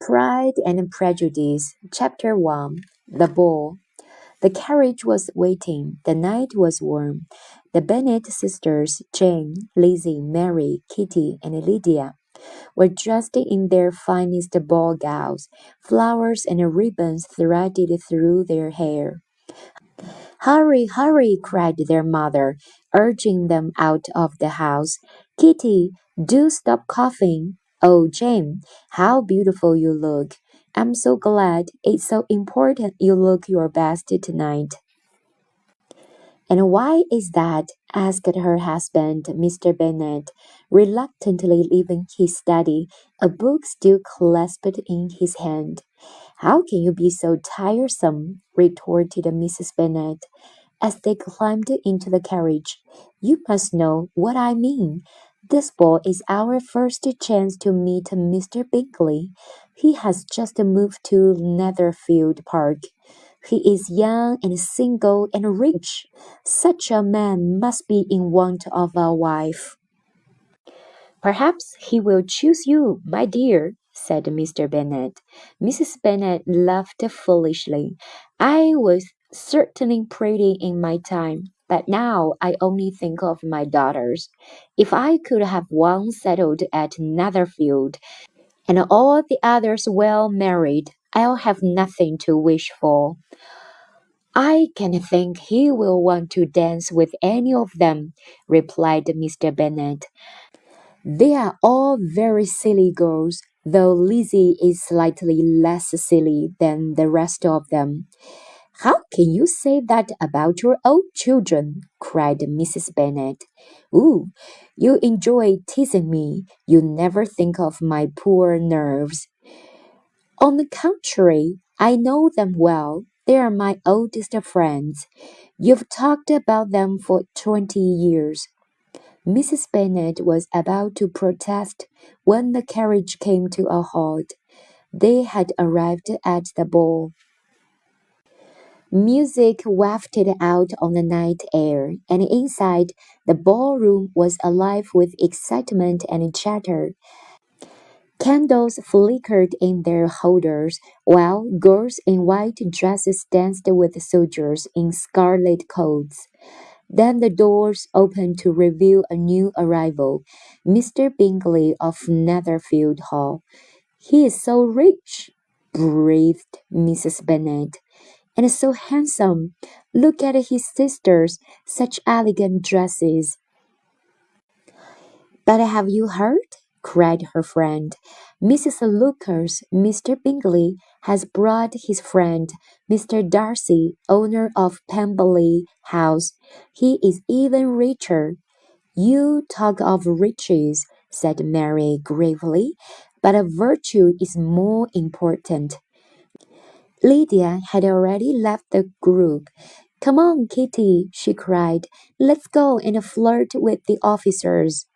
Pride and Prejudice, Chapter 1. The Ball. The carriage was waiting. The night was warm. The Bennet sisters, Jane, Lizzie, Mary, Kitty, and Lydia, were dressed in their finest ball gowns, flowers and ribbons threaded through their hair. Hurry, hurry, cried their mother, urging them out of the house. Kitty, do stop coughing. Oh, Jane, how beautiful you look. I'm so glad. It's so important you look your best tonight. And why is that? Asked her husband, Mr. Bennet, reluctantly leaving his study, a book still clasped in his hand. How can you be so tiresome? Retorted Mrs. Bennet, as they climbed into the carriage. You must know what I mean. This ball is our first chance to meet Mr. Bingley. He has just moved to Netherfield Park. He is young and single and rich. Such a man must be in want of a wife. Perhaps he will choose you, my dear, said Mr. Bennet. Mrs. Bennet laughed foolishly. I was certainly pretty in my time, but now I only think of my daughters. If I could have one settled at Netherfield, and all the others well married, I'll have nothing to wish for. I can think he will want to dance with any of them, replied Mr. Bennet. They are all very silly girls, though Lizzie is slightly less silly than the rest of them. How can you say that about your own children? Cried Mrs. Bennet. Ooh, you enjoy teasing me. You never think of my poor nerves. On the contrary, I know them well. They are my oldest friends. You've talked about them for 20 years. Mrs. Bennet was about to protest when the carriage came to a halt. They had arrived at the ball. Music wafted out on the night air, and inside, the ballroom was alive with excitement and chatter. Candles flickered in their holders, while girls in white dresses danced with soldiers in scarlet coats. Then the doors opened to reveal a new arrival, Mr. Bingley of Netherfield Hall. He is so rich, breathed Mrs. Bennet, and so handsome. Look at his sisters, such elegant dresses. But have you heard? Cried her friend. Mrs. Lucas, Mr. Bingley has brought his friend, Mr. Darcy, owner of Pemberley House. He is even richer. You talk of riches, said Mary gravely, but a virtue is more important. Lydia had already left the group. Come on, Kitty, she cried. Let's go and flirt with the officers.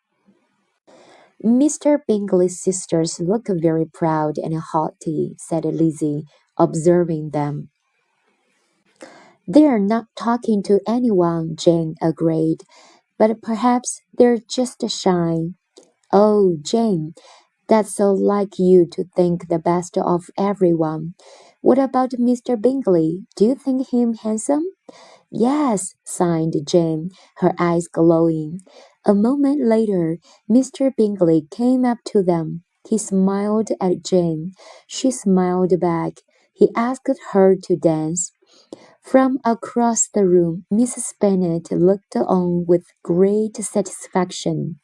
Mr. Bingley's sisters look very proud and haughty, said Lizzie, observing them. They're not talking to anyone, Jane agreed, but perhaps they're just shy. Oh, Jane, that's so like you to think the best of everyone. What about Mr. Bingley? Do you think him handsome? Yes, sighed Jane, her eyes glowing. A moment later, Mr. Bingley came up to them. He smiled at Jane. She smiled back. He asked her to dance. From across the room, Mrs. Bennet looked on with great satisfaction.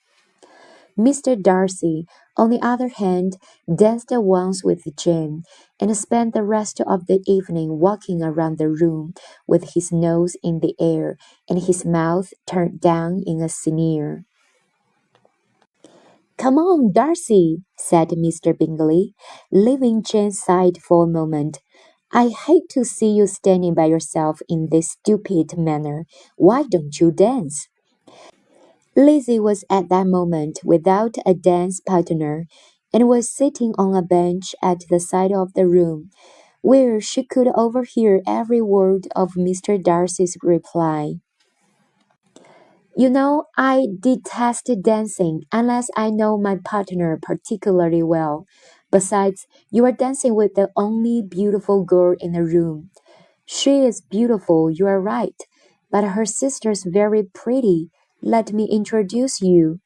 Mr. Darcy, on the other hand, danced once with Jane, and spent the rest of the evening walking around the room with his nose in the air and his mouth turned down in a sneer. Come on, Darcy, said Mr. Bingley, leaving Jane's side for a moment. I hate to see you standing by yourself in this stupid manner. Why don't you dance? Lizzie was at that moment without a dance partner, and was sitting on a bench at the side of the room, where she could overhear every word of Mr. Darcy's reply. You know, I detest dancing unless I know my partner particularly well. Besides, you are dancing with the only beautiful girl in the room. She is beautiful, you are right, but her sister's very pretty. Let me introduce you.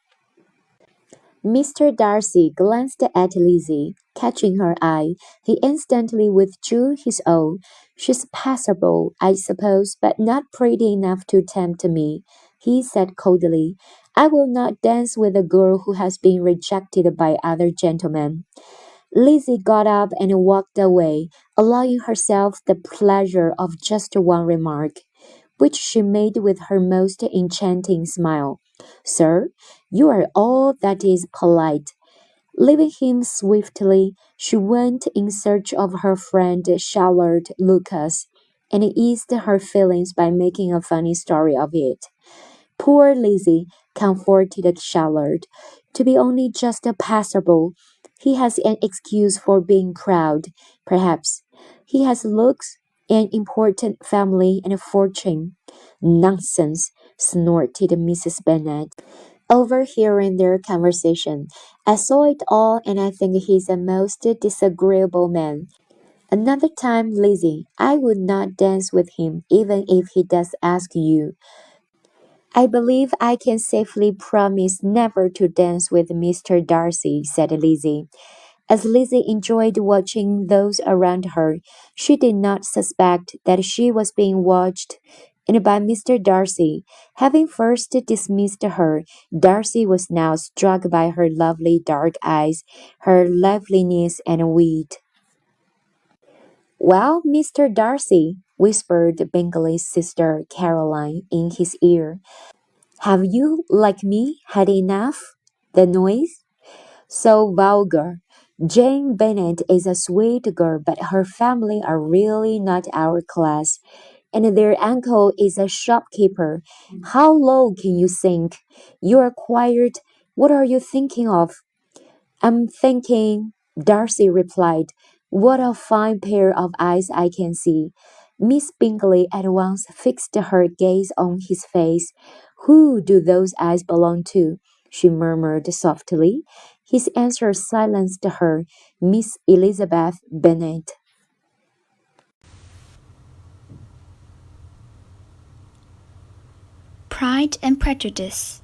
Mr. Darcy glanced at Lizzie. Catching her eye, he instantly withdrew his own. She's passable, I suppose, but not pretty enough to tempt me, he said coldly. I will not dance with a girl who has been rejected by other gentlemen. Lizzie got up and walked away, allowing herself the pleasure of just one remark, which she made with her most enchanting smile. Sir, you are all that is polite. Leaving him swiftly, she went in search of her friend Charlotte Lucas, and eased her feelings by making a funny story of it. Poor Lizzie, comforted Charlotte, to be only just a passable. He has an excuse for being proud, perhaps. He has looks, an important family, and a fortune. Nonsense, snorted Mrs. Bennet, overhearing their conversation. I saw it all, and I think he's a most disagreeable man. Another time, Lizzie, I would not dance with him, even if he does ask you. I believe I can safely promise never to dance with Mr. Darcy, said Lizzie. As Lizzie enjoyed watching those around her, she did not suspect that she was being watched, and by Mr. Darcy. Having first dismissed her, Darcy was now struck by her lovely dark eyes, her liveliness and wit. Well, Mr. Darcy, whispered Bingley's sister Caroline in his ear, have you, like me, had enough? The noise? So vulgar. Jane Bennet is a sweet girl, but her family are really not our class, and their uncle is a shopkeeper. How low can you sink? You are quiet. What are you thinking of? I'm thinking, Darcy replied, what a fine pair of eyes I can see. Miss Bingley at once fixed her gaze on his face. Who do those eyes belong to? She murmured softly. His answer silenced her. Miss Elizabeth Bennet. Pride and Prejudice.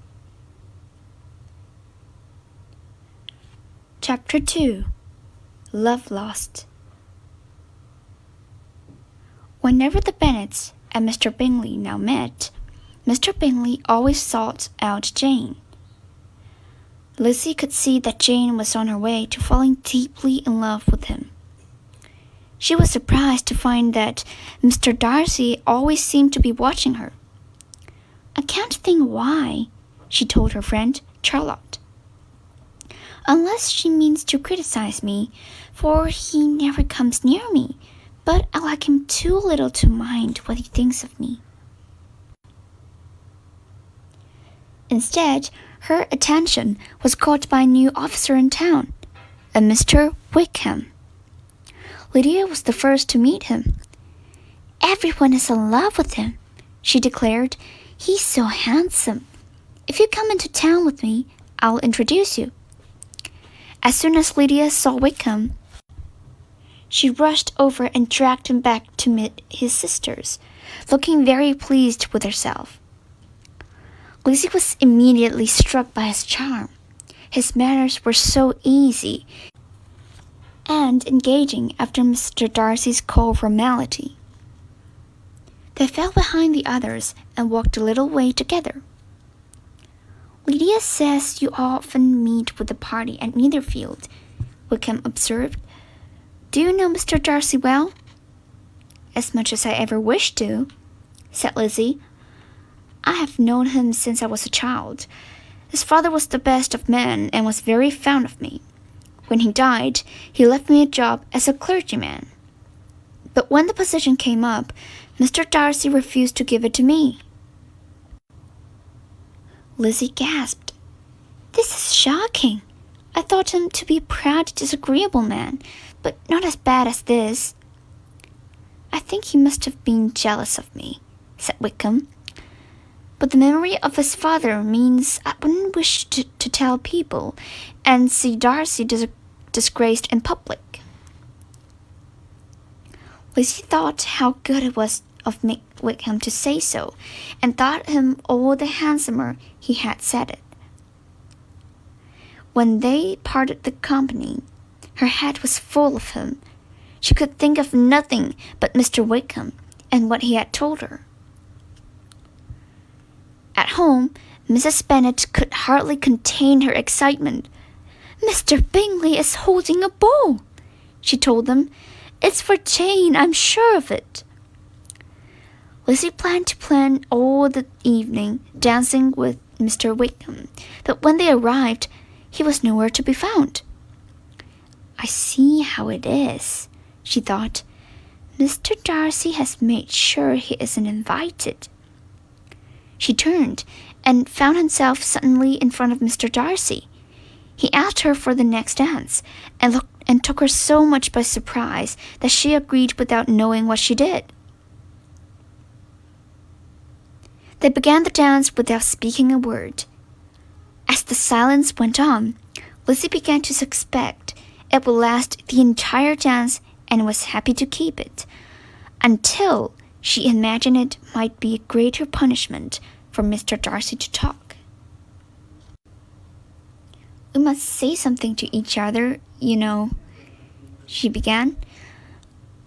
Chapter 2. Love Lost. Whenever the Bennets and Mr. Bingley now met, Mr. Bingley always sought out Jane. Lizzie could see that Jane was on her way to falling deeply in love with him. She was surprised to find that Mr. Darcy always seemed to be watching her. I can't think why, she told her friend Charlotte. Unless she means to criticize me, for he never comes near me, but I like him too little to mind what he thinks of me. Instead, her attention was caught by a new officer in town, a Mr. Wickham. Lydia was the first to meet him. Everyone is in love with him, she declared. He's so handsome. If you come into town with me, I'll introduce you. As soon as Lydia saw Wickham, she rushed over and dragged him back to meet his sisters, looking very pleased with herself. Lizzie was immediately struck by his charm. His manners were so easy and engaging after Mr. Darcy's cold formality. They fell behind the others and walked a little way together. Lydia says you often meet with the party at Netherfield, Wickham observed. Do you know Mr. Darcy well? As much as I ever wished to, said Lizzie. I have known him since I was a child. His father was the best of men and was very fond of me. When he died, he left me a job as a clergyman. But when the position came up, Mr. Darcy refused to give it to me. Lizzie gasped. This is shocking. I thought him to be a proud, disagreeable man, but not as bad as this. I think he must have been jealous of me, said Wickham. But the memory of his father means I wouldn't wish to tell people, and see Darcy disgraced in public. Lizzie thought how good it was of Mick Wickham to say so, and thought him all the handsomer he had said it. When they parted the company, her head was full of him. She could think of nothing but Mr. Wickham and what he had told her. At home, Mrs. Bennet could hardly contain her excitement. "Mr. Bingley is holding a ball," she told them. "It's for Jane, I'm sure of it." Lizzie planned to plan all the evening dancing with Mr. Wickham, but when they arrived, he was nowhere to be found. "I see how it is," she thought. "Mr. Darcy has made sure he isn't invited." She turned and found himself suddenly in front of Mr. Darcy. He asked her for the next dance, and took her so much by surprise that she agreed without knowing what she did. They began the dance without speaking a word. As the silence went on, Lizzie began to suspect it would last the entire dance, and was happy to keep it, until she imagined it might be a greater punishment for Mr. Darcy to talk. "We must say something to each other, you know," she began.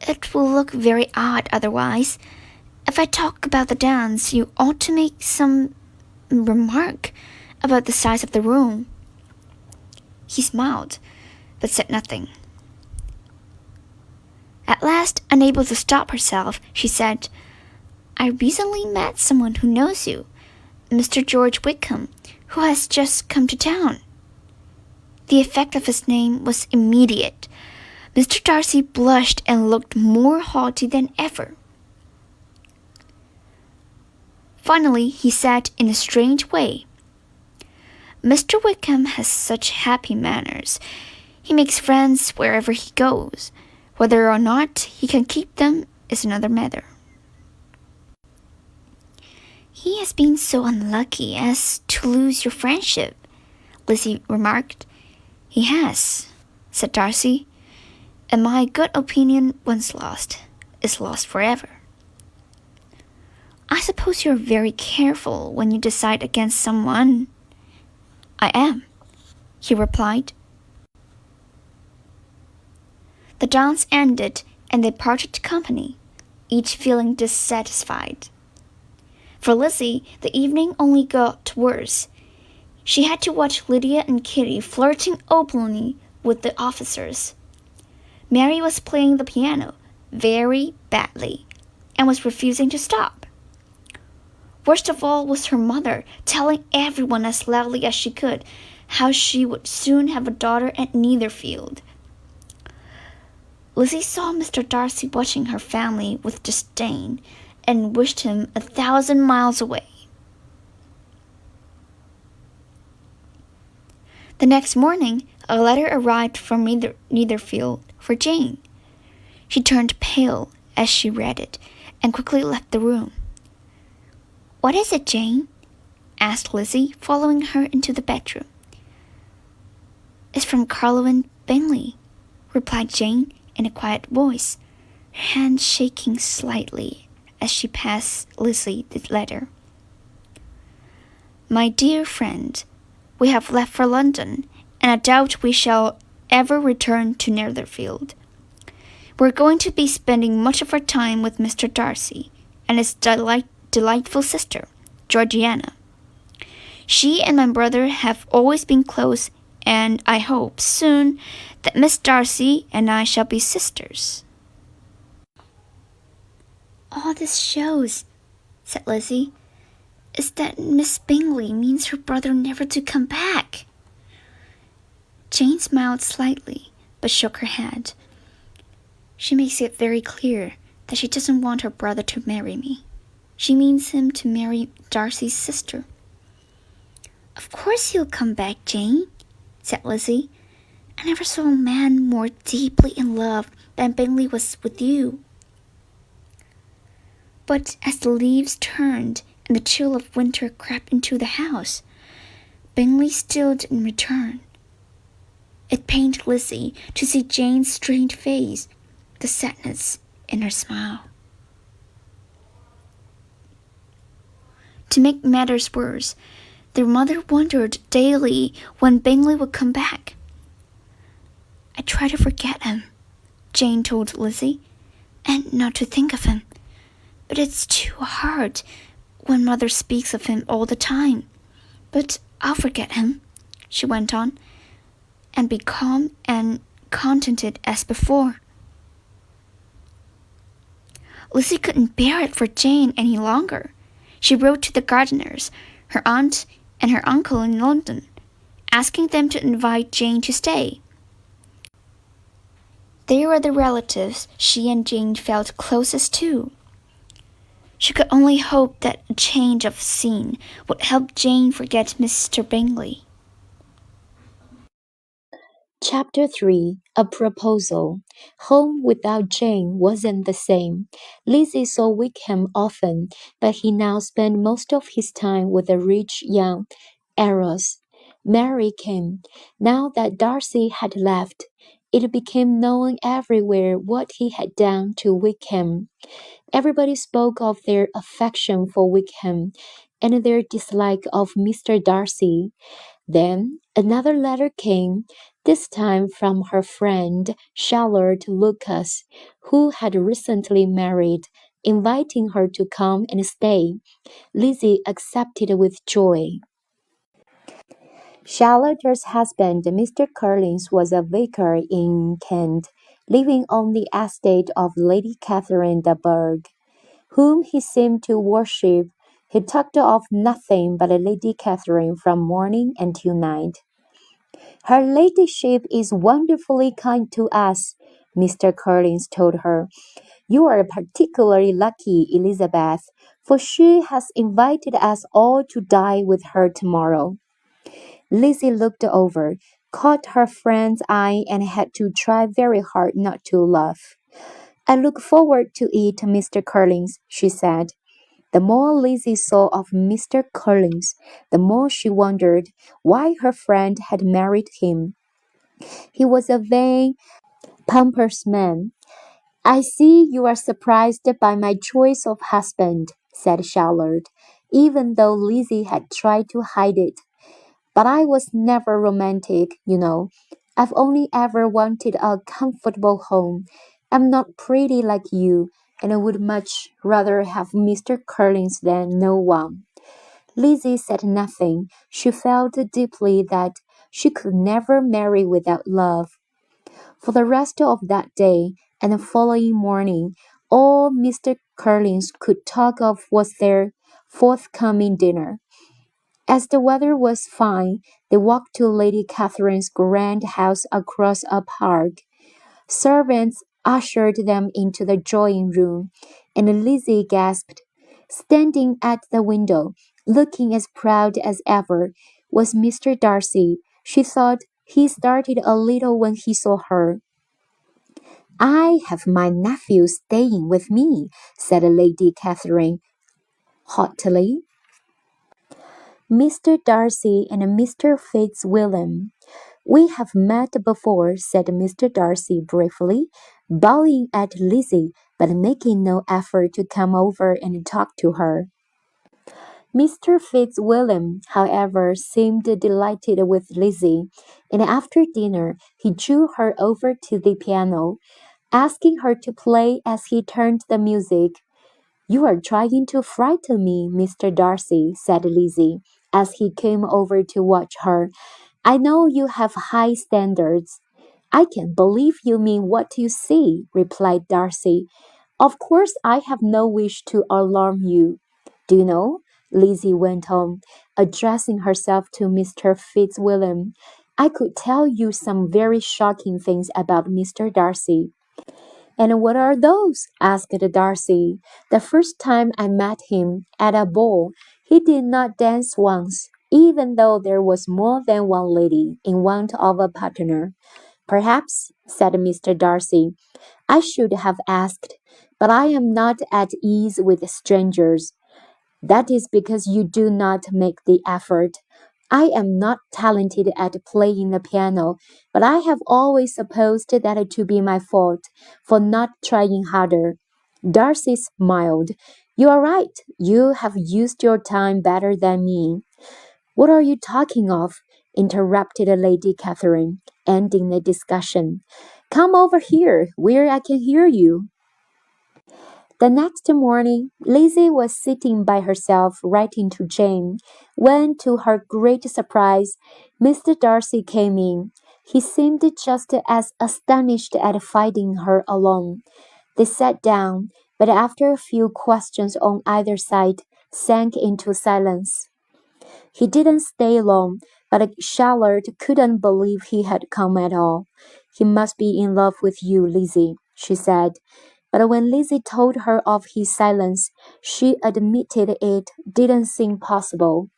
"It will look very odd otherwise. If I talk about the dance, you ought to make some remark about the size of the room." He smiled, but said nothing. At last, unable to stop herself, she said, "I recently met someone who knows you, Mr. George Wickham, who has just come to town." The effect of his name was immediate. Mr. Darcy blushed and looked more haughty than ever. Finally, he said in a strange way, "Mr. Wickham has such happy manners. He makes friends wherever he goes. Whether or not he can keep them is another matter." "He has been so unlucky as to lose your friendship," Lizzie remarked. "He has," said Darcy, "and my good opinion, once lost, is lost forever." "I suppose you're very careful when you decide against someone." "I am," he replied. The dance ended, and they parted company, each feeling dissatisfied. For Lizzie, the evening only got worse. She had to watch Lydia and Kitty flirting openly with the officers. Mary was playing the piano very badly, and was refusing to stop. Worst of all was her mother, telling everyone as loudly as she could how she would soon have a daughter at Netherfield. Lizzie saw Mr. Darcy watching her family with disdain, and wished him 1,000 miles away. The next morning, a letter arrived from Netherfield for Jane. She turned pale as she read it, and quickly left the room. "What is it, Jane?" asked Lizzie, following her into the bedroom. "It's from Caroline Bingley," replied Jane in a quiet voice, her hand shaking slightly as she passed Lizzie the letter. "My dear friend, we have left for London, and I doubt we shall ever return to Netherfield. We're going to be spending much of our time with Mr. Darcy and his delightful sister, Georgiana. She and my brother have always been close, and I hope soon that Miss Darcy and I shall be sisters." "All this shows," said Lizzie, "is that Miss Bingley means her brother never to come back." Jane smiled slightly, but shook her head. "She makes it very clear that she doesn't want her brother to marry me. She means him to marry Darcy's sister." "Of course he'll come back, Jane," said Lizzie. "I never saw a man more deeply in love than Bingley was with you." But as the leaves turned and the chill of winter crept into the house, Bingley still didn't return. It pained Lizzie to see Jane's strained face, the sadness in her smile. To make matters worse, their mother wondered daily when Bingley would come back. "I try to forget him," Jane told Lizzie, "and not to think of him. But it's too hard when Mother speaks of him all the time. But I'll forget him," she went on, "and be calm and contented as before." Lizzie couldn't bear it for Jane any longer. She wrote to the Gardiners, her aunt and her uncle in London, asking them to invite Jane to stay. They were the relatives she and Jane felt closest to. She could only hope that a change of scene would help Jane forget Mr. Bingley. Chapter 3 A Proposal. Home without Jane wasn't the same. Lizzie saw Wickham often, but he now spent most of his time with a rich young heiress. Mary came. Now that Darcy had left, it became known everywhere what he had done to Wickham. Everybody spoke of their affection for Wickham and their dislike of Mr. Darcy. Then another letter came, this time from her friend Charlotte Lucas, who had recently married, inviting her to come and stay. Lizzie accepted with joy. Charlotte's husband, Mr. Collins, was a vicar in Kent, living on the estate of Lady Catherine de Bourgh, whom he seemed to worship. He talked of nothing but Lady Catherine from morning until night. "Her ladyship is wonderfully kind to us," Mr. Collins told her. "You are particularly lucky, Elizabeth, for she has invited us all to dine with her tomorrow." Lizzie looked over, caught her friend's eye, and had to try very hard not to laugh. "I look forward to it, Mr. Collins," she said. The more Lizzie saw of Mr. Collins, the more she wondered why her friend had married him. He was a vain, pompous man. "I see you are surprised by my choice of husband," said Charlotte, even though Lizzie had tried to hide it. "But I was never romantic, you know. I've only ever wanted a comfortable home. I'm not pretty like you, and I would much rather have Mr. Collins than no one." Lizzie said nothing. She felt deeply that she could never marry without love. For the rest of that day and the following morning, all Mr. Collins could talk of was their forthcoming dinner. As the weather was fine, they walked to Lady Catherine's grand house across a park. Servants ushered them into the drawing-room, and Lizzie gasped. Standing at the window, looking as proud as ever, was Mr. Darcy. She thought he started a little when he saw her. "I have my nephew staying with me," said Lady Catherine haughtily. "Mr. Darcy and Mr. Fitzwilliam." "We have met before," said Mr. Darcy briefly, bowing at Lizzie, but making no effort to come over and talk to her. Mr. Fitzwilliam, however, seemed delighted with Lizzie, and after dinner he drew her over to the piano, asking her to play as he turned the music. "You are trying to frighten me, Mr. Darcy," said Lizzie, as he came over to watch her. "I know you have high standards." "I can't believe you mean what you say," replied Darcy. "Of course I have no wish to alarm you. Do you know," Lizzie went on, addressing herself to Mr. Fitzwilliam, "I could tell you some very shocking things about Mr. Darcy." "And what are those?" asked Darcy. "The first time I met him at a ball, he did not dance once, even though there was more than one lady in want of a partner." "Perhaps," said Mr. Darcy, "I should have asked, but I am not at ease with strangers." "That is because you do not make the effort. I am not talented at playing the piano, but I have always supposed that to be my fault for not trying harder. Darcy smiled. You are right. You have used your time better than me. What are you talking of? Interrupted Lady Catherine, ending the discussion. Come over here, where I can hear you. The next morning, Lizzie was sitting by herself writing to Jane, when, to her great surprise, Mr. Darcy came in. He seemed just as astonished at finding her alone. They sat down, but after a few questions on either side, sank into silence. He didn't stay long, but Charlotte couldn't believe he had come at all. He must be in love with you, Lizzie, she said. But when Lizzie told her of his silence, she admitted it didn't seem possible.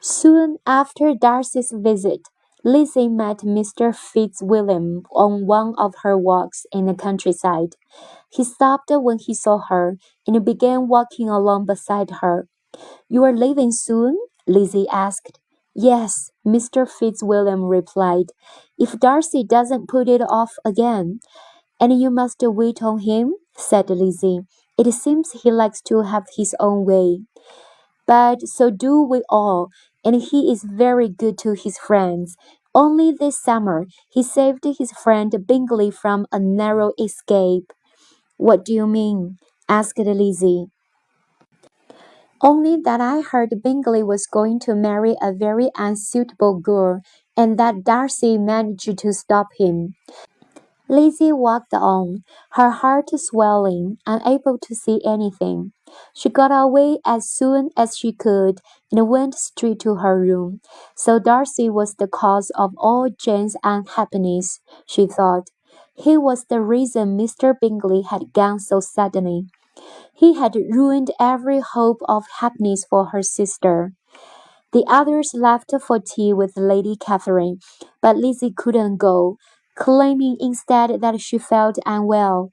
Soon after Darcy's visit, Lizzie met Mr. Fitzwilliam on one of her walks in the countryside. He stopped when he saw her and began walking along beside her. You are leaving soon? Lizzie asked. Yes, Mr. Fitzwilliam replied, if Darcy doesn't put it off again. And you must wait on him, said Lizzie. It seems he likes to have his own way. But so do we all, and he is very good to his friends. Only this summer he saved his friend Bingley from a narrow escape. What do you mean? Asked Lizzie. Only that I heard Bingley was going to marry a very unsuitable girl, and that Darcy managed to stop him. Lizzie walked on, her heart swelling, unable to see anything. She got away as soon as she could and went straight to her room. So Darcy was the cause of all Jane's unhappiness, she thought. He was the reason Mr. Bingley had gone so suddenly. He had ruined every hope of happiness for her sister. The others left for tea with Lady Catherine, but Lizzie couldn't go, claiming instead that she felt unwell.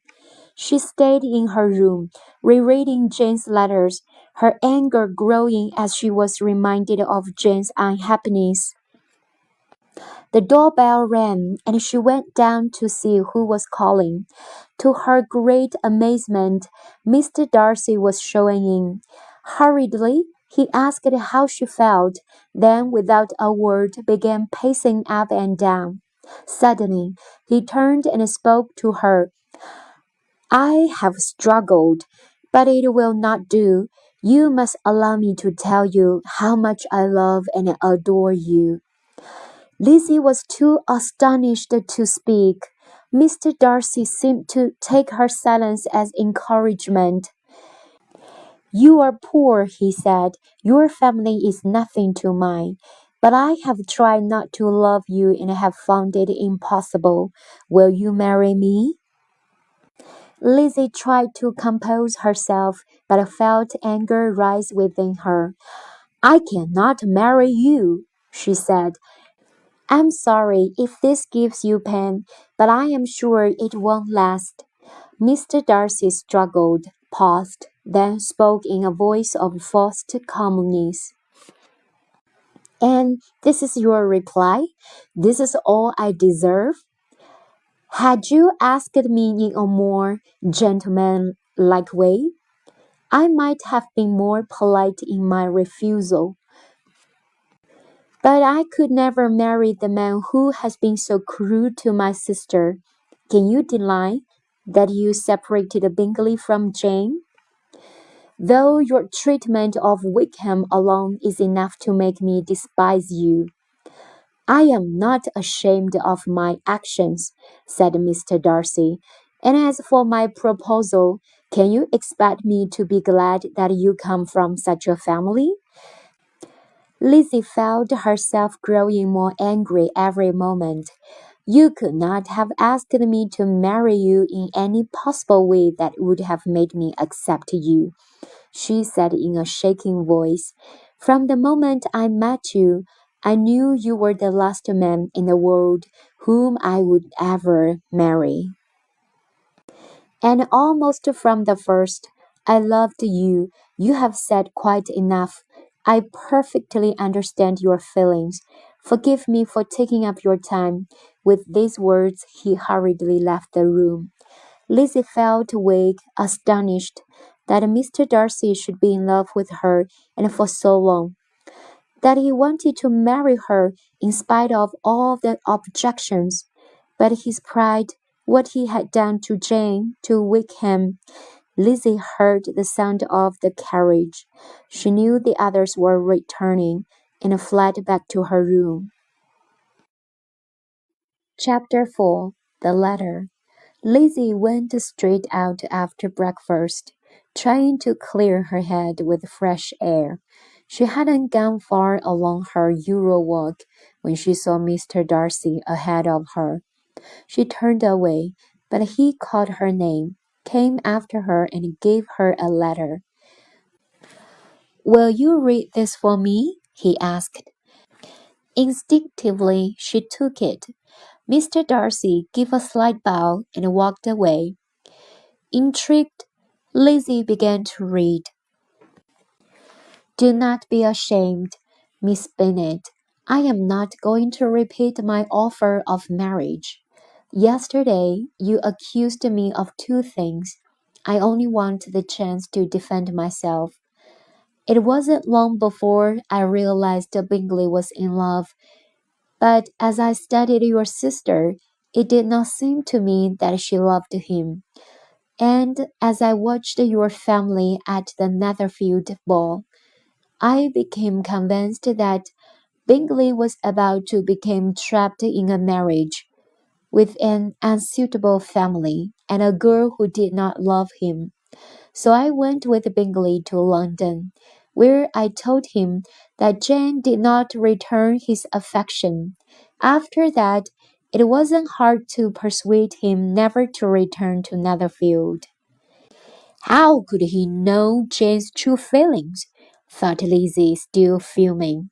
She stayed in her room, rereading Jane's letters, her anger growing as she was reminded of Jane's unhappiness. The doorbell rang, and she went down to see who was calling. To her great amazement, Mr. Darcy was showing in. Hurriedly, he asked how she felt, then without a word began pacing up and down. Suddenly, he turned and spoke to her. I have struggled, but it will not do. You must allow me to tell you how much I love and adore you. Lizzie was too astonished to speak. Mr. Darcy seemed to take her silence as encouragement. You are poor, he said. Your family is nothing to mine. But I have tried not to love you and have found it impossible. Will you marry me? Lizzie tried to compose herself, but felt anger rise within her. I cannot marry you, she said. I'm sorry if this gives you pain, but I am sure it won't last. Mr. Darcy struggled, paused, then spoke in a voice of forced calmness. And this is your reply? This is all I deserve? Had you asked me in a more gentlemanlike way, I might have been more polite in my refusal. But I could never marry the man who has been so cruel to my sister. Can you deny that you separated Bingley from Jane? Though your treatment of Wickham alone is enough to make me despise you. I am not ashamed of my actions, said Mr. Darcy. And as for my proposal, can you expect me to be glad that you come from such a family? Lizzie felt herself growing more angry every moment. You could not have asked me to marry you in any possible way that would have made me accept you, she said in a shaking voice. From the moment I met you, I knew you were the last man in the world whom I would ever marry. And almost from the first, I loved you. You have said quite enough. I perfectly understand your feelings. Forgive me for taking up your time." With these words, he hurriedly left the room. Lizzie felt weak, astonished that Mr. Darcy should be in love with her and for so long, that he wanted to marry her in spite of all the objections. But his pride, what he had done to Jane, to Wickham. Lizzie heard the sound of the carriage. She knew the others were returning, and fled back to her room. Chapter 4. The Letter. Lizzie went straight out after breakfast, trying to clear her head with fresh air. She hadn't gone far along her usual walk when she saw Mr. Darcy ahead of her. She turned away, but he called her name, came after her, and gave her a letter. "Will you read this for me?" he asked. Instinctively, she took it. Mr. Darcy gave a slight bow and walked away. Intrigued, Lizzie began to read. "Do not be ashamed, Miss Bennet. I am not going to repeat my offer of marriage. Yesterday you accused me of two things. I only want the chance to defend myself. It wasn't long before I realized Bingley was in love, but as I studied your sister, it did not seem to me that she loved him. And as I watched your family at the Netherfield ball, I became convinced that Bingley was about to become trapped in a marriage with an unsuitable family and a girl who did not love him. So I went with Bingley to London, where I told him that Jane did not return his affection. After that, it wasn't hard to persuade him never to return to Netherfield." How could he know Jane's true feelings? Thought Lizzie, still fuming,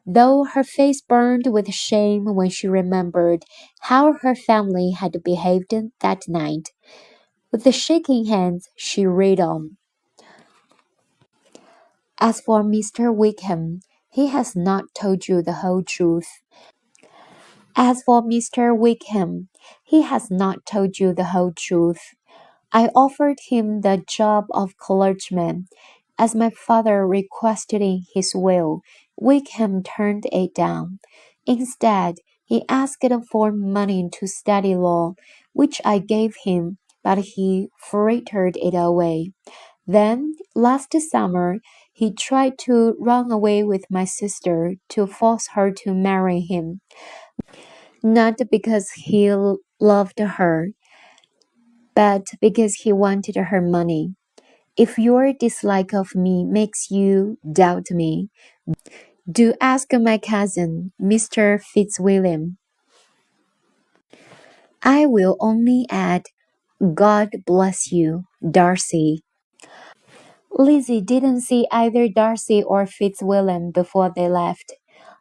though her face burned with shame when she remembered how her family had behaved that night. With the shaking hands, she read on. "As for Mr. Wickham, he has not told you the whole truth. As for Mr. Wickham, he has not told you the whole truth. I offered him the job of clergyman, as my father requested in his will. Wickham turned it down. Instead, he asked for money to study law, which I gave him, but he frittered it away. Then, last summer, he tried to run away with my sister to force her to marry him, not because he loved her, but because he wanted her money. If your dislike of me makes you doubt me, do ask my cousin, Mr. Fitzwilliam. I will only add, God bless you, Darcy." Lizzie didn't see either Darcy or Fitzwilliam before they left.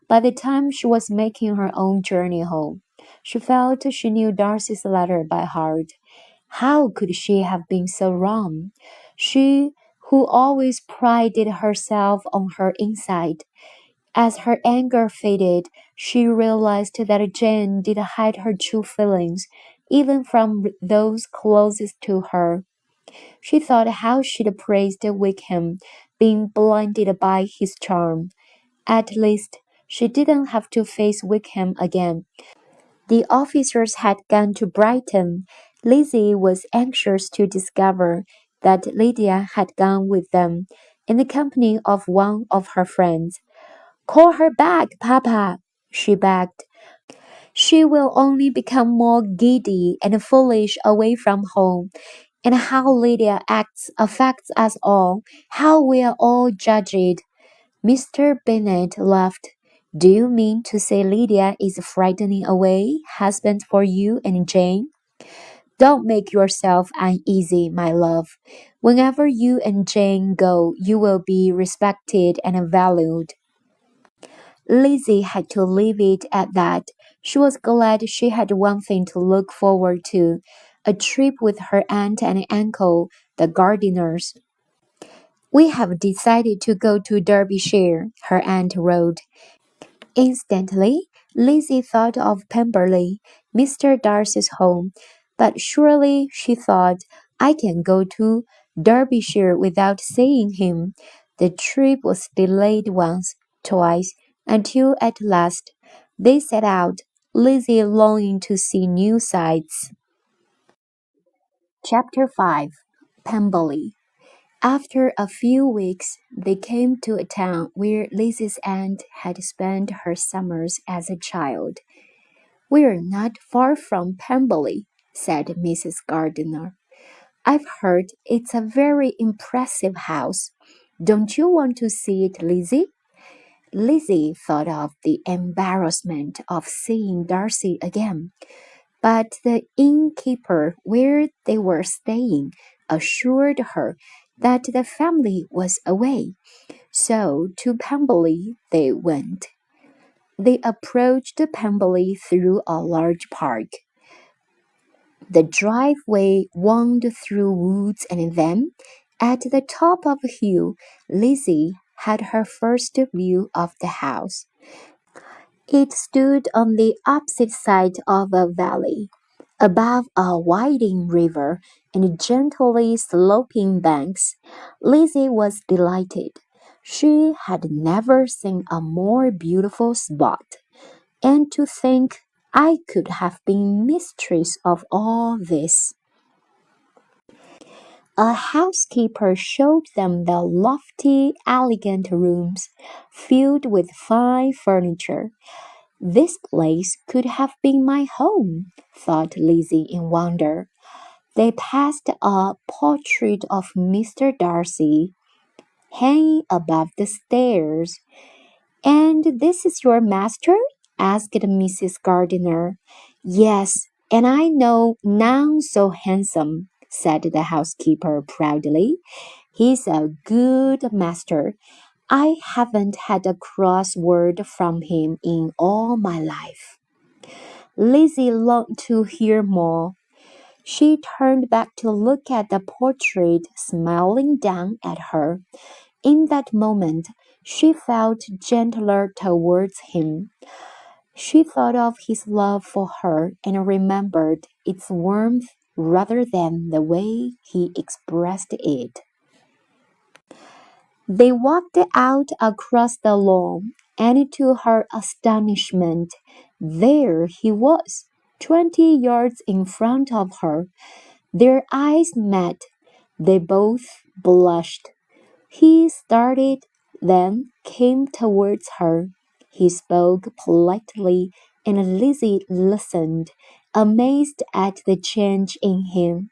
By the time she was making her own journey home, she felt she knew Darcy's letter by heart. How could she have been so wrong? She, who always prided herself on her insight. As her anger faded, she realized that Jane did hide her true feelings, even from those closest to her. She thought how she'd praised Wickham, being blinded by his charm. At least, she didn't have to face Wickham again. The officers had gone to Brighton. Lizzie was anxious to discover that Lydia had gone with them, in the company of one of her friends. "Call her back, Papa," she begged. "She will only become more giddy and foolish away from home. And how Lydia acts affects us all, how we are all judged." Mr. Bennet laughed. "Do you mean to say Lydia is frightening away husband for you and Jane? Don't make yourself uneasy, my love. Whenever you and Jane go, you will be respected and valued." Lizzie had to leave it at that. She was glad she had one thing to look forward to, a trip with her aunt and uncle, the Gardiners. We have decided to go to Derbyshire, her aunt wrote. Instantly, Lizzie thought of Pemberley, Mr. Darcy's home. But surely, she thought, I can go to Derbyshire without seeing him. The trip was delayed once, twice, until at last they set out, Lizzie longing to see new sights. Chapter 5. Pemberley. After a few weeks, they came to a town where Lizzie's aunt had spent her summers as a child. "We're not far from Pemberley," said Mrs. Gardiner. "I've heard it's a very impressive house. Don't you want to see it, Lizzie?" Lizzie thought of the embarrassment of seeing Darcy again, but the innkeeper where they were staying assured her that the family was away, so to Pemberley they went. They approached Pemberley through a large park. The driveway wound through woods, and then, at the top of a hill, Lizzie had her first view of the house. It stood on the opposite side of a valley, above a winding river and gently sloping banks. Lizzie was delighted. She had never seen a more beautiful spot. And to think I could have been mistress of all this. A housekeeper showed them the lofty, elegant rooms filled with fine furniture. This place could have been my home, thought Lizzie in wonder. They passed a portrait of Mr. Darcy hanging above the stairs. "And this is your master?" asked Mrs. Gardiner. "Yes, and I know none so handsome," said the housekeeper proudly. "He's a good master. I haven't had a cross word from him in all my life." Lizzie longed to hear more. She turned back to look at the portrait smiling down at her. In that moment, she felt gentler towards him. She thought of his love for her and remembered its warmth rather than the way he expressed it. They walked out across the lawn, and to her astonishment, there he was, 20 yards in front of her. Their eyes met. They both blushed. He started, then came towards her. He spoke politely, and Lizzie listened, amazed at the change in him.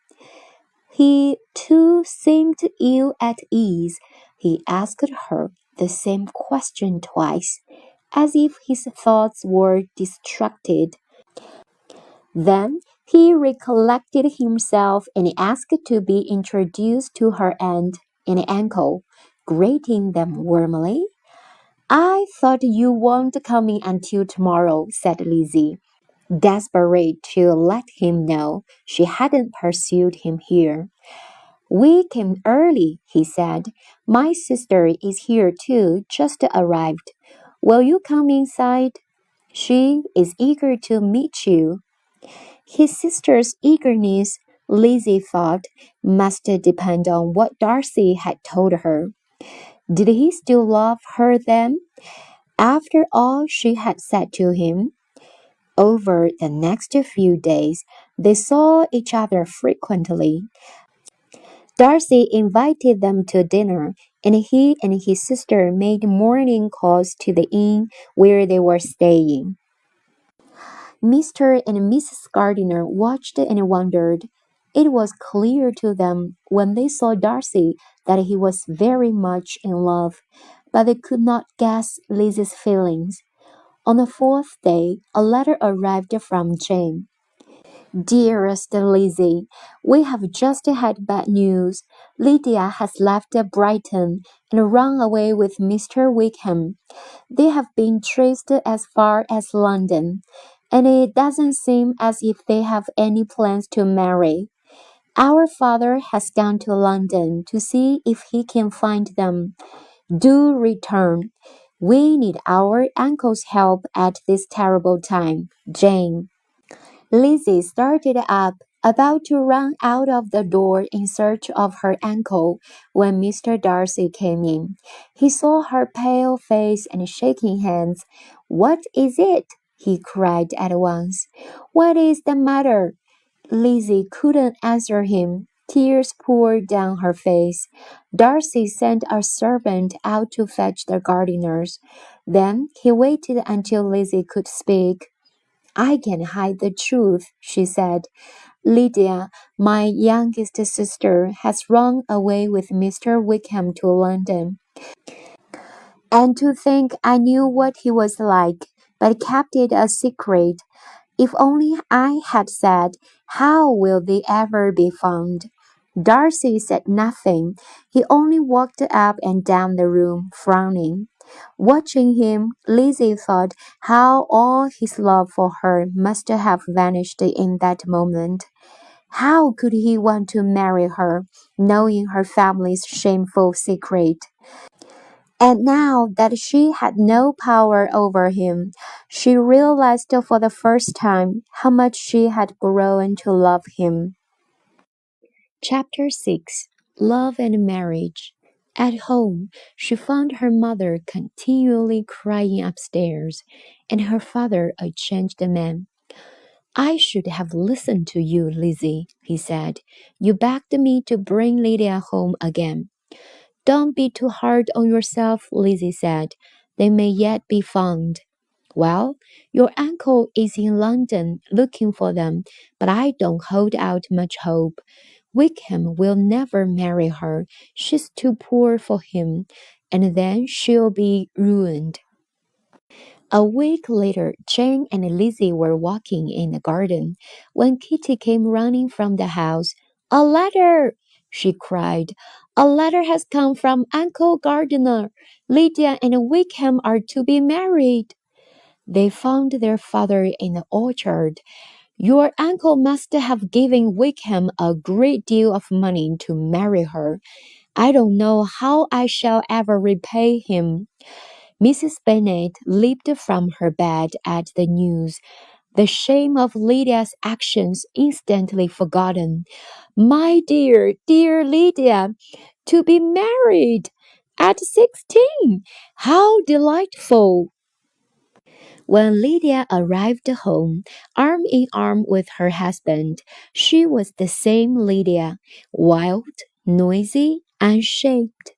He, too, seemed ill at ease. He asked her the same question twice, as if his thoughts were distracted. Then he recollected himself and asked to be introduced to her aunt and uncle, greeting them warmly. "I thought you weren't coming until tomorrow," said Lizzie, desperate to let him know she hadn't pursued him here. "We came early," he said. "My sister is here too, just arrived. Will you come inside? She is eager to meet you." His sister's eagerness, Lizzie thought, must depend on what Darcy had told her. Did he still love her then? After all she had said to him? Over the next few days, they saw each other frequently. Darcy invited them to dinner, and he and his sister made morning calls to the inn where they were staying. Mr. and Mrs. Gardiner watched and wondered. It was clear to them when they saw Darcy that he was very much in love, but they could not guess Lizzie's feelings. On the fourth day, a letter arrived from Jane. "Dearest Lizzie, we have just had bad news. Lydia has left Brighton and run away with Mr. Wickham. They have been traced as far as London, and it doesn't seem as if they have any plans to marry. Our father has gone to London to see if he can find them. Do return. We need our uncle's help at this terrible time. Jane. Lizzie started up, about to run out of the door in search of her uncle, when Mr. Darcy came in. He saw her pale face and shaking hands. "What is it?" he cried at once. "What is the matter?" Lizzie couldn't answer him. Tears poured down her face. Darcy sent a servant out to fetch the gardeners. Then he waited until Lizzie could speak. "I can hide the truth," she said. "Lydia, my youngest sister, has run away with Mr. Wickham to London. And to think I knew what he was like, but kept it a secret. If only I had said, how will they ever be found?" Darcy said nothing. He only walked up and down the room, frowning. Watching him, Lizzie thought how all his love for her must have vanished in that moment. How could he want to marry her, knowing her family's shameful secret? And now that she had no power over him, she realized for the first time how much she had grown to love him. Chapter 6. Love and Marriage. At home, she found her mother continually crying upstairs, and her father a changed man. "I should have listened to you, Lizzie," he said. "You begged me to bring Lydia home again." "Don't be too hard on yourself," Lizzie said. "They may yet be found." "Well, your uncle is in London looking for them, but I don't hold out much hope. Wickham will never marry her. She's too poor for him, and then she'll be ruined." A week later, Jane and Lizzie were walking in the garden when Kitty came running from the house. "A letter!" she cried. "A letter has come from Uncle Gardiner. Lydia and Wickham are to be married." They found their father in the orchard. "Your uncle must have given Wickham a great deal of money to marry her. I don't know how I shall ever repay him." Mrs. Bennet leaped from her bed at the news, the shame of Lydia's actions instantly forgotten. "My dear, dear Lydia, to be married at 16! How delightful!" When Lydia arrived home, arm in arm with her husband, she was the same Lydia, wild, noisy, unshaped.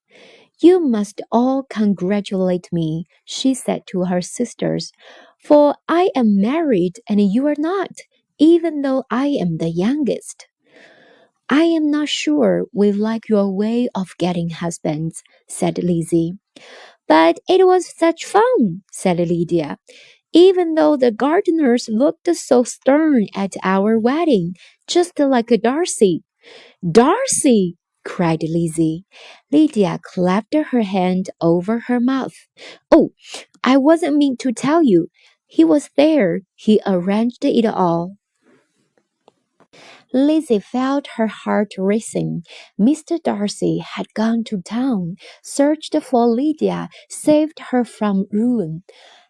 "You must all congratulate me," she said to her sisters, "for I am married and you are not, even though I am the youngest." "I am not sure we like your way of getting husbands," said Lizzie. "But it was such fun," said Lydia, "even though the gardeners looked so stern at our wedding, just like Darcy." "Darcy!" cried Lizzie. Lydia clapped her hand over her mouth. "Oh, I wasn't mean to tell you. He was there. He arranged it all." Lizzie felt her heart racing. Mr. Darcy had gone to town, searched for Lydia, saved her from ruin.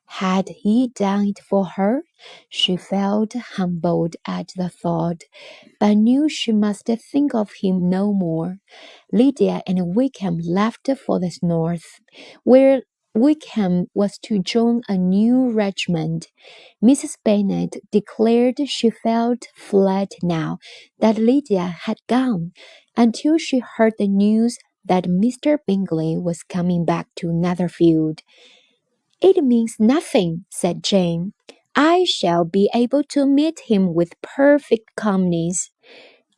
Had he done it for her? She felt humbled at the thought, but knew she must think of him no more. Lydia and Wickham left for the north, where Wickham was to join a new regiment. Mrs. Bennet declared she felt flat now that Lydia had gone, until she heard the news that Mr. Bingley was coming back to Netherfield. "It means nothing," said Jane. "I shall be able to meet him with perfect calmness."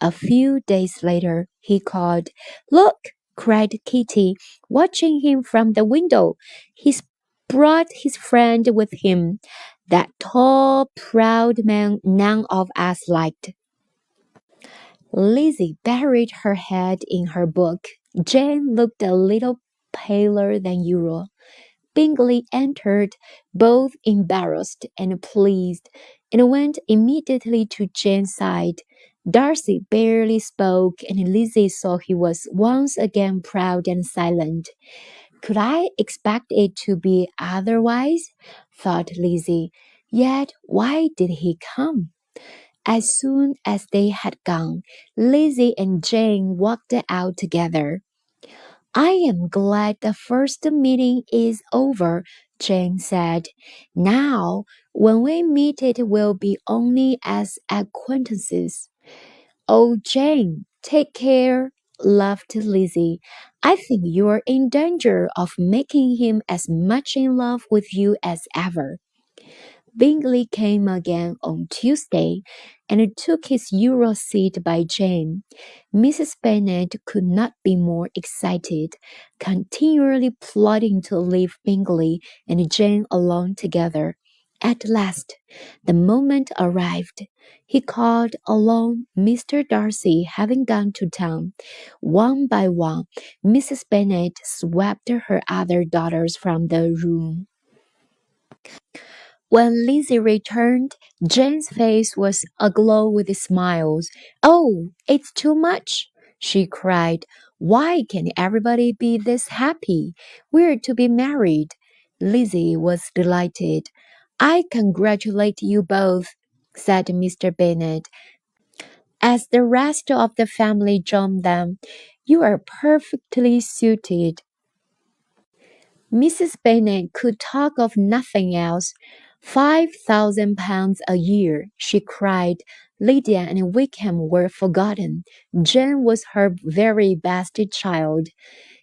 A few days later, he called. "Look!" cried Kitty, watching him from the window. "He's brought his friend with him. That tall, proud man none of us liked." Lizzie buried her head in her book. Jane looked a little paler than usual. Bingley entered, both embarrassed and pleased, and went immediately to Jane's side. Darcy barely spoke, and Lizzie saw he was once again proud and silent. Could I expect it to be otherwise? Thought Lizzie. Yet why did he come? As soon as they had gone, Lizzie and Jane walked out together. I am glad the first meeting is over, Jane said. Now, when we meet, it will be only as acquaintances. Oh, Jane, take care, laughed Lizzie. I think you are in danger of making him as much in love with you as ever. Bingley came again on Tuesday and took his usual seat by Jane. Mrs. Bennet could not be more excited, continually plotting to leave Bingley and Jane alone together. At last, the moment arrived. He called alone, Mr. Darcy having gone to town. One by one, Mrs. Bennet swept her other daughters from the room. When Lizzie returned, Jane's face was aglow with smiles. Oh, it's too much, she cried. Why can't everybody be this happy? We're to be married. Lizzie was delighted. I congratulate you both, said Mr. Bennet, as the rest of the family joined them. You are perfectly suited. Mrs. Bennet could talk of nothing else. £5,000 a year, she cried. Lydia and Wickham were forgotten. Jane was her very best child.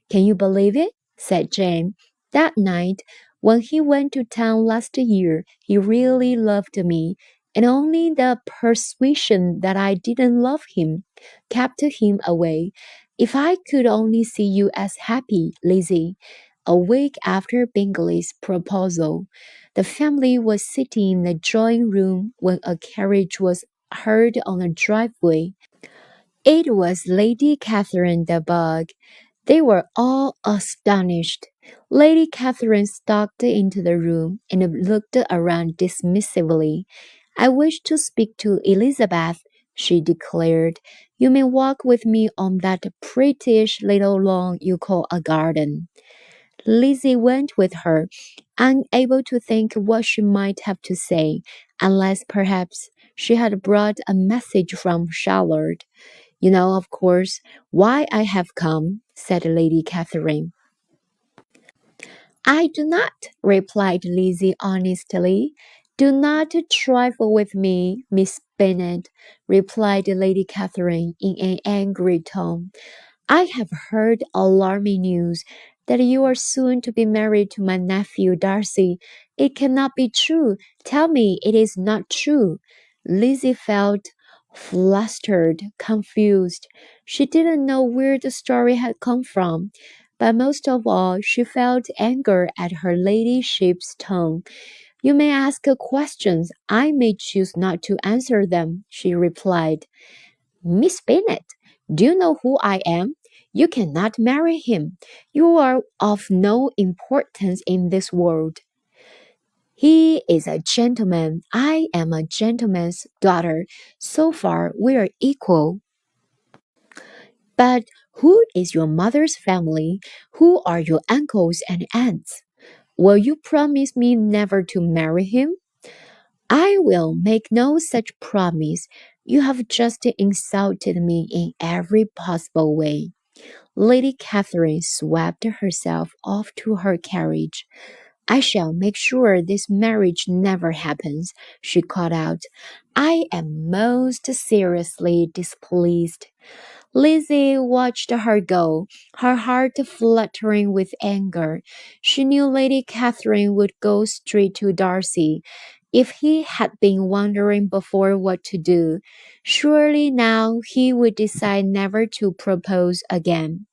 Can you believe it? Said Jane. That night, when he went to town last year, he really loved me, and only the persuasion that I didn't love him kept him away. If I could only see you as happy, Lizzie. A week after Bingley's proposal, the family was sitting in the drawing room when a carriage was heard on the driveway. It was Lady Catherine de Bourgh. They were all astonished. Lady Catherine stalked into the room and looked around dismissively. I wish to speak to Elizabeth, she declared. You may walk with me on that prettish little lawn you call a garden. Lizzie went with her, unable to think what she might have to say, unless perhaps she had brought a message from Charlotte. You know, of course, why I have come, said Lady Catherine. I do not, replied Lizzie honestly. Do not trifle with me, Miss Bennet, replied Lady Catherine in an angry tone. I have heard alarming news that you are soon to be married to my nephew Darcy. It cannot be true. Tell me it is not true. Lizzie felt flustered, confused. She didn't know where the story had come from, but most of all she felt anger at her ladyship's tone. You may ask questions. I may choose not to answer them, she replied. Miss Bennet, do you know who I am? You cannot marry him. You are of no importance in this world. He is a gentleman. I am a gentleman's daughter. So far, we are equal. But who is your mother's family? Who are your uncles and aunts? Will you promise me never to marry him? I will make no such promise. You have just insulted me in every possible way. Lady Catherine swept herself off to her carriage. I shall make sure this marriage never happens, she called out. I am most seriously displeased. Lizzie watched her go, her heart fluttering with anger. She knew Lady Catherine would go straight to Darcy. If he had been wondering before what to do, surely now he would decide never to propose again.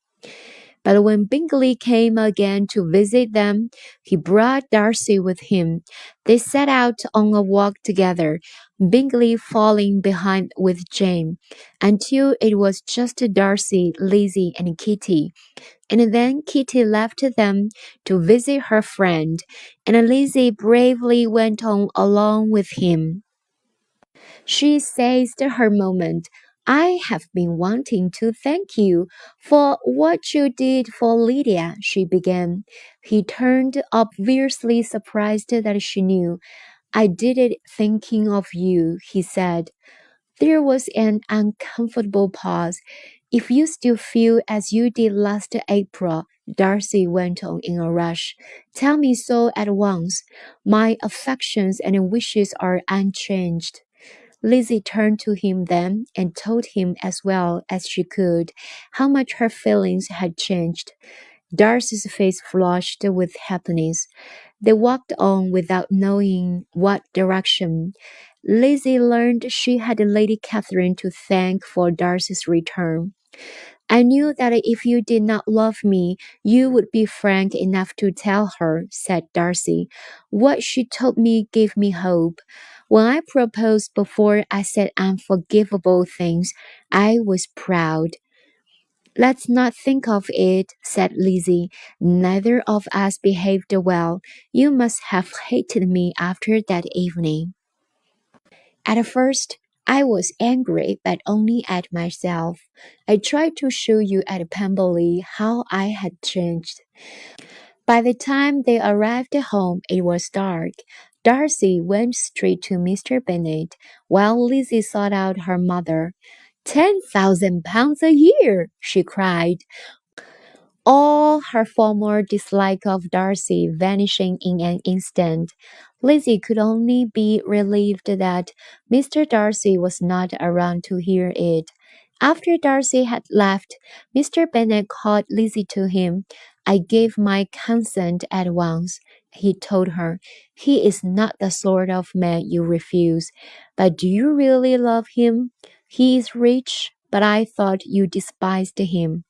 But when Bingley came again to visit them, he brought Darcy with him. They set out on a walk together, Bingley falling behind with Jane, until it was just Darcy, Lizzie, and Kitty. And then Kitty left them to visit her friend, and Lizzie bravely went on along with him. She seized her moment. I have been wanting to thank you for what you did for Lydia, she began. He turned, obviously surprised that she knew. I did it thinking of you, he said. There was an uncomfortable pause. If you still feel as you did last April, Darcy went on in a rush, tell me so at once. My affections and wishes are unchanged. Lizzie turned to him then and told him as well as she could how much her feelings had changed. Darcy's face flushed with happiness. They walked on without knowing what direction. Lizzie learned she had Lady Catherine to thank for Darcy's return. I knew that if you did not love me, you would be frank enough to tell her, said Darcy. What she told me gave me hope. When I proposed before I said unforgivable things, I was proud. Let's not think of it, said Lizzie. Neither of us behaved well. You must have hated me after that evening. At first, I was angry, but only at myself. I tried to show you at Pemberley how I had changed. By the time they arrived at home, it was dark. Darcy went straight to Mr. Bennet, while Lizzie sought out her mother. £10,000 a year, she cried, all her former dislike of Darcy vanishing in an instant. Lizzie could only be relieved that Mr. Darcy was not around to hear it. After Darcy had left, Mr. Bennet called Lizzie to him. I gave my consent at once, he told her. He is not the sort of man you refuse. But do you really love him? He is rich, but I thought you despised him.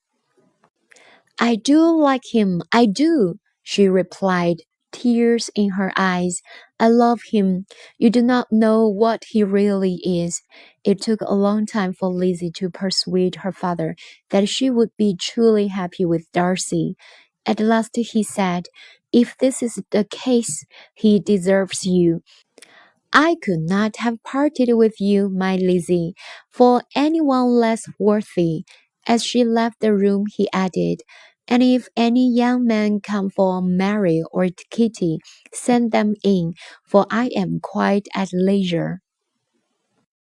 I do like him, I do, she replied, tears in her eyes. I love him. You do not know what he really is. It took a long time for Lizzie to persuade her father that she would be truly happy with Darcy. At last he said, if this is the case, he deserves you. I could not have parted with you, my Lizzie, for anyone less worthy. As she left the room, he added, and if any young men come for Mary or Kitty, send them in, for I am quite at leisure.